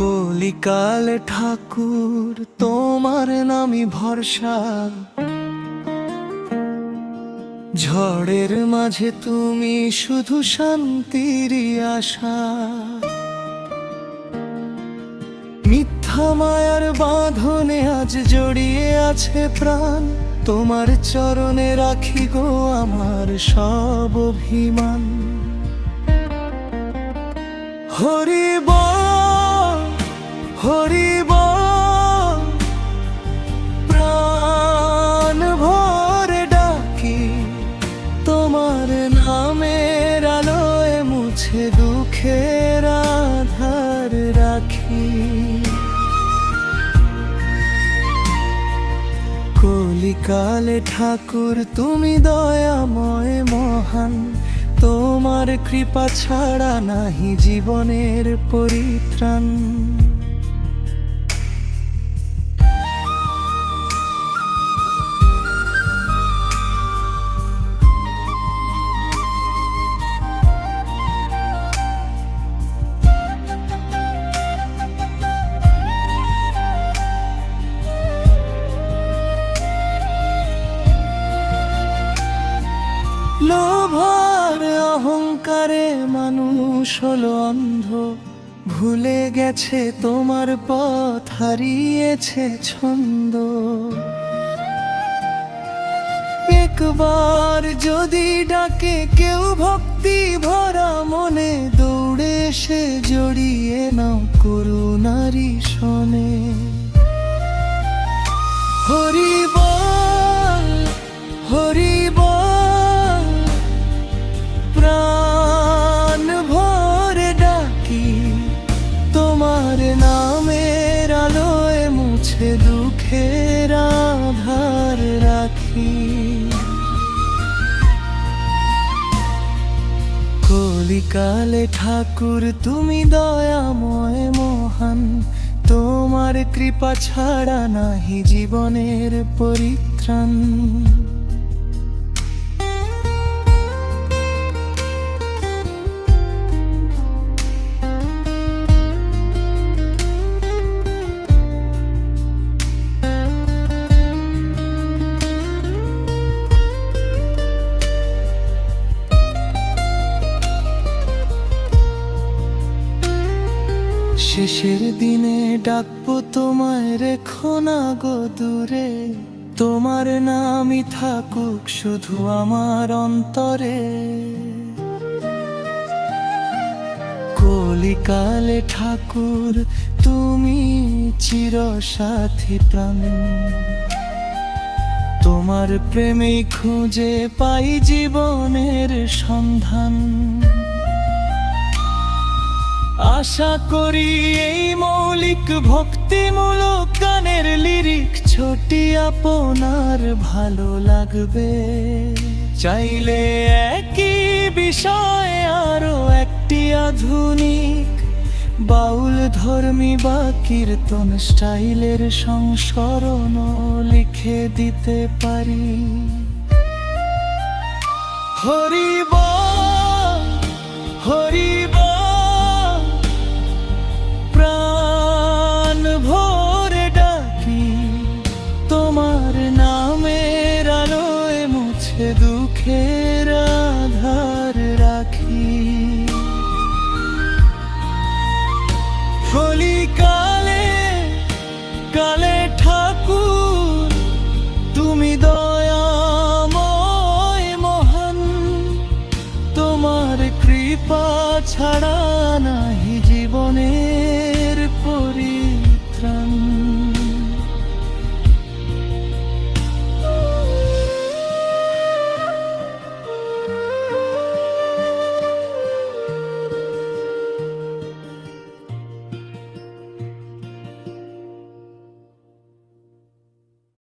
কলিকাল ঠাকুর তোমার নামই ভরসা, ঝড়ের মাঝে তুমি শুধু শান্তির আশা। মিথ্যা মায়ার বাঁধনে আজ জড়িয়ে আছে প্রাণ, তোমার চরণে রাখি গো আমার সব অভিমান। হরি বল হরি বল, প্রাণ ভরে ডাকি তোমার নামের আলোয় মুছে দুঃখের আধার রাখি। কলিকালে ঠাকুর তুমি দয়াময় মহান, তোমার কৃপা ছাড়া নাহি জীবনের পরিত্রাণ। লোভার অহংকারে মানুষ হলো অন্ধ, ভুলে গেছে তোমার পথ, হারিয়েছে ছন্দ। একবার যদি ডাকে কেউ ভক্তি ভরা মনে, দৌড়ে সে জড়িয়ে নাও করুণারি শোনে। হরি বল হরি বল, প্রাণ ভরে ডাকি তোমার নামের আলোয় মুছে দুঃখের আধার রাখি। কলিকালে ঠাকুর তুমি দয়াময় মহান, তোমার কৃপা ছাড়া নাহি জীবনের পরিত্রাণ। শেষের দিনে ডাকবো তোমায়, রেখো না গো দূরে, তোমার নামই থাকুক শুধু আমার অন্তরে। কলিকালে ঠাকুর তুমি চিরসাথী প্রাণ, তোমার প্রেমেই খুঁজে পাই জীবনের সন্ধান। আশা করি এই মৌলিক ভক্তিমূলক গানের লিরিক ছোটি আপনার ভালো লাগবে। চাইলে একই বিষয়ে আরো একটি আধুনিক বাউল ধর্মী বা কীর্তন স্টাইলের সংস্করণ লিখে দিতে পারি। হরি বল হরি বল, প্রাণ ভরে ডাকি তোমার নামের আলোয় মুছে দুঃখের